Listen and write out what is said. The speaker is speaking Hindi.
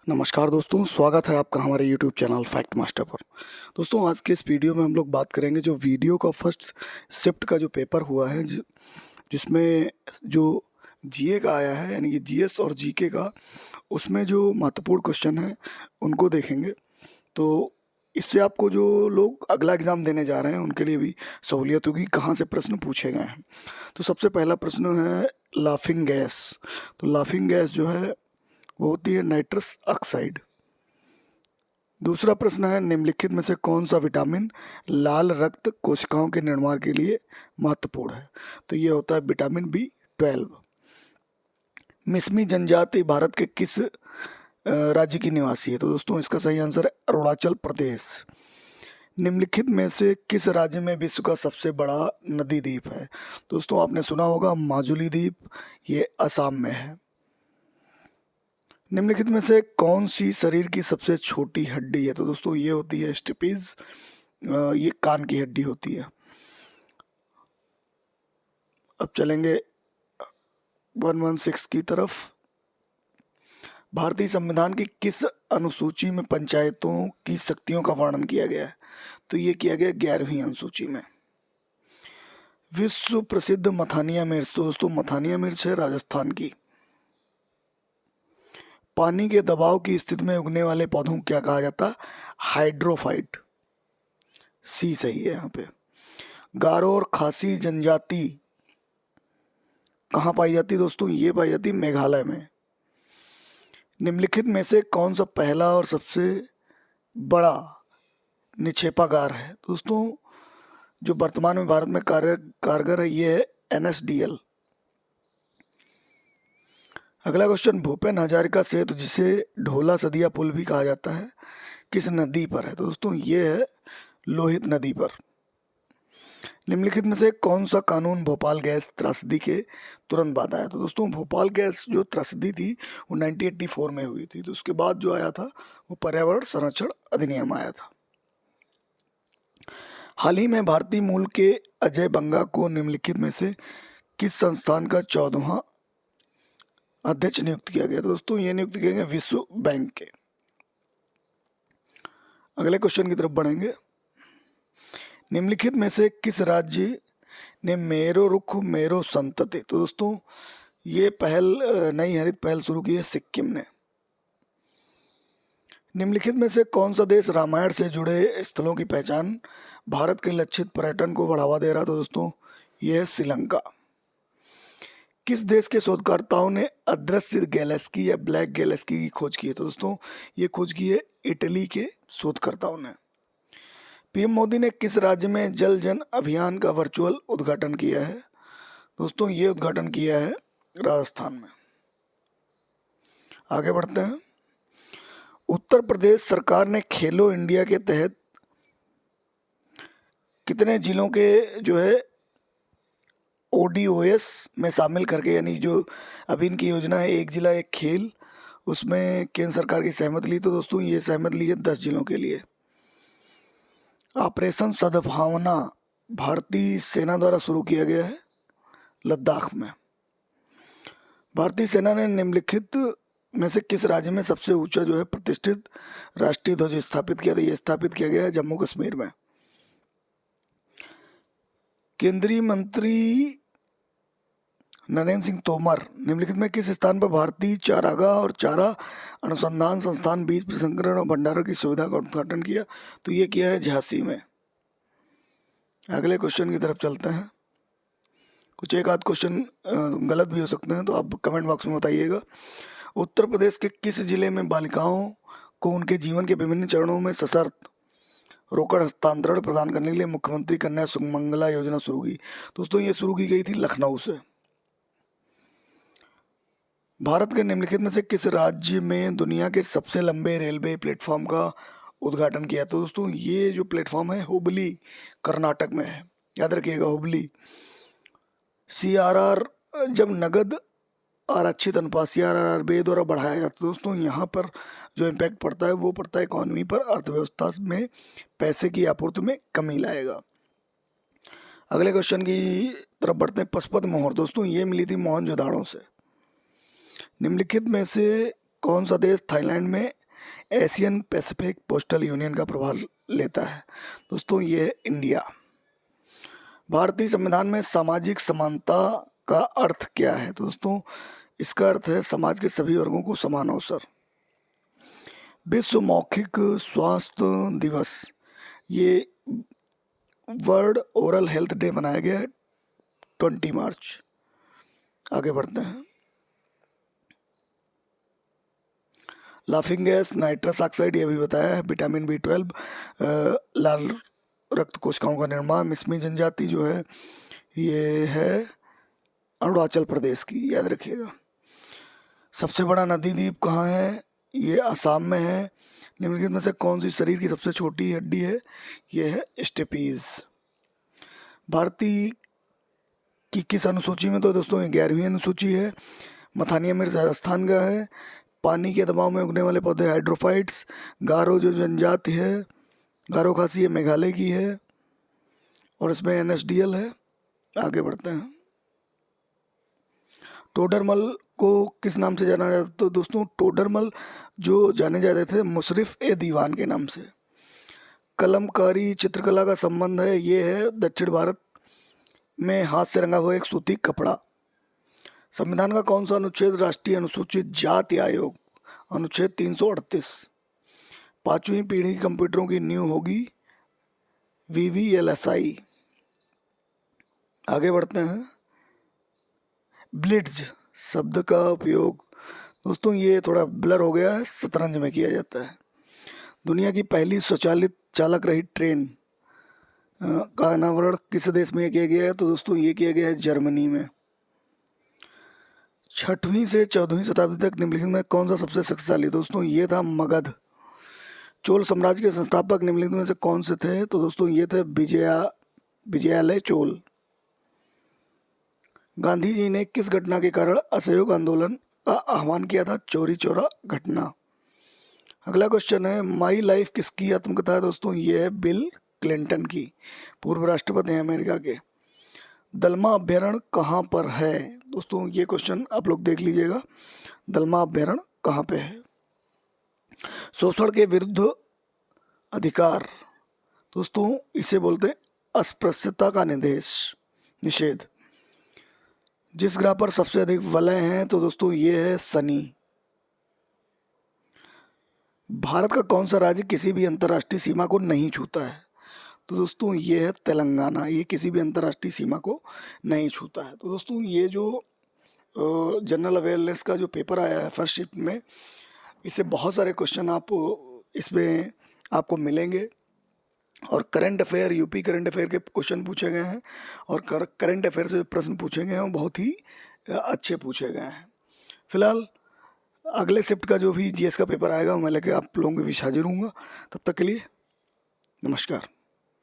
नमस्कार दोस्तों, स्वागत है आपका हमारे यूट्यूब चैनल फैक्ट मास्टर पर। दोस्तों, आज के इस वीडियो में हम लोग बात करेंगे जो वीडियो का फर्स्ट शिफ्ट का जो पेपर हुआ है जिसमें जो जीए का आया है, यानी कि जीएस और जीके का, उसमें जो महत्वपूर्ण क्वेश्चन है उनको देखेंगे। तो इससे आपको जो लोग अगला एग्ज़ाम देने जा रहे हैं उनके लिए भी सहूलियत होगी कहाँ से प्रश्न पूछे गए हैं। तो सबसे पहला प्रश्न है लाफिंग गैस। तो लाफिंग गैस जो है वो होती है नाइट्रस ऑक्साइड। दूसरा प्रश्न है निम्नलिखित में से कौन सा विटामिन लाल रक्त कोशिकाओं के निर्माण के लिए महत्वपूर्ण है। तो ये होता है विटामिन B12। मिसमी जनजाति भारत के किस राज्य की निवासी है। तो दोस्तों इसका सही आंसर है अरुणाचल प्रदेश। निम्नलिखित में से किस राज्य में विश्व का सबसे बड़ा नदी द्वीप है। दोस्तों आपने सुना होगा माजुली द्वीप, ये असम में है। निम्नलिखित में से कौन सी शरीर की सबसे छोटी हड्डी है। तो दोस्तों ये होती है स्टेपीज, ये कान की हड्डी होती है। अब चलेंगे 116 की तरफ। भारतीय संविधान की किस अनुसूची में पंचायतों की शक्तियों का वर्णन किया गया है। तो ये किया गया 11वीं अनुसूची में। विश्व प्रसिद्ध मथानिया मिर्च। तो दोस्तों मथानिया मिर्च है राजस्थान की। पानी के दबाव की स्थिति में उगने वाले पौधों को क्या कहा जाता है। हाइड्रोफाइट, सी सही है यहाँ पे। गारो और खासी जनजाति कहाँ पाई जाती है। दोस्तों ये पाई जाती है मेघालय में। निम्नलिखित में से कौन सा पहला और सबसे बड़ा निक्षेपागार है। दोस्तों जो वर्तमान में भारत में कारगर है ये है NSDL। अगला क्वेश्चन, भूपेन हजारिका सेतु जिसे ढोला सदिया पुल भी कहा जाता है किस नदी पर है। तो दोस्तों ये है लोहित नदी पर। निम्नलिखित में से कौन सा कानून भोपाल गैस त्रासदी के तुरंत बाद आया। तो दोस्तों भोपाल गैस जो त्रासदी थी वो 1984 में हुई थी। तो उसके बाद जो आया था वो पर्यावरण संरक्षण अधिनियम आया था। हाल ही में भारतीय मूल के अजय बंगा को निम्नलिखित में से किस संस्थान का 14वां अध्यक्ष नियुक्त किया गया। तो दोस्तों ये नियुक्त किया गया विश्व बैंक के। अगले क्वेश्चन की तरफ बढ़ेंगे। निम्नलिखित में से किस राज्य ने मेरो रुख मेरो संतति। तो दोस्तों ये पहल नई हरित पहल शुरू की है सिक्किम ने। निम्नलिखित में से कौन सा देश रामायण से जुड़े स्थलों की पहचान भारत के लक्षित पर्यटन को बढ़ावा दे रहा। तो दोस्तों ये है श्रीलंका। किस देश के शोधकर्ताओं ने अदृश्य गैलेक्सी या ब्लैक गैलेक्सी की खोज की है। तो दोस्तों ये खोज की है इटली के शोधकर्ताओं ने। पीएम मोदी ने किस राज्य में जल जन अभियान का वर्चुअल उद्घाटन किया है। दोस्तों ये उद्घाटन किया है राजस्थान में। आगे बढ़ते हैं। उत्तर प्रदेश सरकार ने खेलो इंडिया के तहत कितने जिलों के जो है ODOS में शामिल करके, यानी जो अभी इनकी योजना है एक जिला एक खेल, उसमें केंद्र सरकार की सहमति ली। तो दोस्तों ये सहमति ली है 10 जिलों के लिए। ऑपरेशन सद्भावना भारतीय सेना द्वारा शुरू किया गया है लद्दाख में। भारतीय सेना ने निम्नलिखित में से किस राज्य में सबसे ऊंचा जो है प्रतिष्ठित राष्ट्रीय ध्वज स्थापित किया। तो ये स्थापित किया गया है जम्मू कश्मीर में। केंद्रीय मंत्री नरेंद्र सिंह तोमर निम्नलिखित में किस स्थान पर भारतीय चारागाह और चारा अनुसंधान संस्थान बीज प्रसंस्करण और भंडारण की सुविधा का उद्घाटन किया। तो ये किया है झांसी में। अगले क्वेश्चन की तरफ चलते हैं। कुछ एक आध क्वेश्चन गलत भी हो सकते हैं तो आप कमेंट बॉक्स में बताइएगा। उत्तर प्रदेश के किस जिले में बालिकाओं को उनके जीवन के विभिन्न चरणों में सशर्त रोकड़ हस्तांतरण प्रदान करने के लिए मुख्यमंत्री कन्या सुमंगला योजना शुरू की। दोस्तों ये शुरू की गई थी लखनऊ से। भारत के निम्नलिखित में से किस राज्य में दुनिया के सबसे लंबे रेलवे प्लेटफॉर्म का उद्घाटन किया। तो दोस्तों ये जो प्लेटफॉर्म है हुबली कर्नाटक में है, याद रखिएगा हुबली। CRR जब नगद आरक्षित अनुपात CRR द्वारा बढ़ाया जाता है दोस्तों यहाँ पर जो इम्पैक्ट पड़ता है वो पड़ता है इकॉनमी पर, अर्थव्यवस्था में पैसे की आपूर्ति में कमी लाएगा। अगले क्वेश्चन की तरफ बढ़ते हैं। पशुपत मोहर दोस्तों ये मिली थी मोहनजोदाड़ो से। निम्नलिखित में से कौन सा देश थाईलैंड में एशियन पैसिफिक पोस्टल यूनियन का प्रभार लेता है? दोस्तों ये है इंडिया। भारतीय संविधान में सामाजिक समानता का अर्थ क्या है? तो दोस्तों इसका अर्थ है समाज के सभी वर्गों को समान अवसर। विश्व मौखिक स्वास्थ्य दिवस, ये वर्ल्ड ओरल हेल्थ डे मनाया गया है 20 मार्च। आगे बढ़ते हैं। लाफिंग गैस, नाइट्रस ऑक्साइड, ये भी बताया है। विटामिन B12, लाल रक्त कोशिकाओं का निर्माण। मिसमी जनजाति जो है ये है अरुणाचल प्रदेश की, याद रखिएगा। सबसे बड़ा नदी द्वीप कहाँ है? ये असम में है। निम्नलिखित में से कौन सी शरीर की सबसे छोटी हड्डी है? ये है स्टेपीज। भारतीय की किस अनुसूची में? तो दोस्तों ये 11वीं अनुसूची है। मथानिया मिर्च राजस्थान का है। पानी के दबाव में उगने वाले पौधे हाइड्रोफाइट्स। गारो जो जनजाति है, गारो खासी, ये मेघालय की है और इसमें NSDL है। आगे बढ़ते हैं। टोडरमल को किस नाम से जाना जाता? तो दोस्तों टोडरमल जो जाने जाते थे मुशर्रफ ए दीवान के नाम से। कलमकारी चित्रकला का संबंध है, ये है दक्षिण भारत में हाथ से रंगा हुआ एक सूती कपड़ा। संविधान का कौन सा अनुच्छेद राष्ट्रीय अनुसूचित जाति आयोग? अनुच्छेद 338। 5वीं पीढ़ी कंप्यूटरों की नींव होगी VVLSI। आगे बढ़ते हैं। ब्लिट्ज शब्द का उपयोग, दोस्तों ये थोड़ा ब्लर हो गया है, शतरंज में किया जाता है। दुनिया की पहली स्वचालित चालक रहित ट्रेन का अनावरण किस देश में किया गया है? तो दोस्तों ये किया गया है जर्मनी में। 6वीं से 14वीं शताब्दी तक निम्नलिखित में कौन सा सबसे शक्तिशाली? दोस्तों ये था मगध। चोल साम्राज्य के संस्थापक निम्नलिखित में से कौन से थे? तो दोस्तों ये थे विजयालय चोल। गांधी जी ने किस घटना के कारण असहयोग आंदोलन का आह्वान किया था? चौरी चौरा घटना। अगला क्वेश्चन है, माई लाइफ किसकी आत्मकथा है? दोस्तों ये है बिल क्लिंटन की, पूर्व राष्ट्रपति हैं अमेरिका के। दलमा अभ्यारण्य कहाँ पर है? दोस्तों ये क्वेश्चन आप लोग देख लीजिएगा, दलमा अभ्यारण्य कहाँ पे है। शोषण के विरुद्ध अधिकार, दोस्तों इसे बोलते हैं अस्पृश्यता का निषेध। जिस ग्रह पर सबसे अधिक वलय हैं? तो दोस्तों ये है शनि। भारत का कौन सा राज्य किसी भी अंतर्राष्ट्रीय सीमा को नहीं छूता है? तो दोस्तों ये है तेलंगाना, ये किसी भी अंतर्राष्ट्रीय सीमा को नहीं छूता है। तो दोस्तों ये जो जनरल अवेयरनेस का जो पेपर आया है फर्स्ट शिफ्ट में, इससे बहुत सारे क्वेश्चन आप इसमें आपको मिलेंगे और current affair, UP current affair के क्वेश्चन पूछे गए हैं और करंट अफेयर से प्रश्न पूछे गए हैं वो बहुत ही अच्छे पूछे गए हैं। फिलहाल अगले शिफ्ट का जो भी GS का पेपर आएगा मैं लेके आप लोगों के बीच हाजिर हूँगा। तब तक के लिए नमस्कार।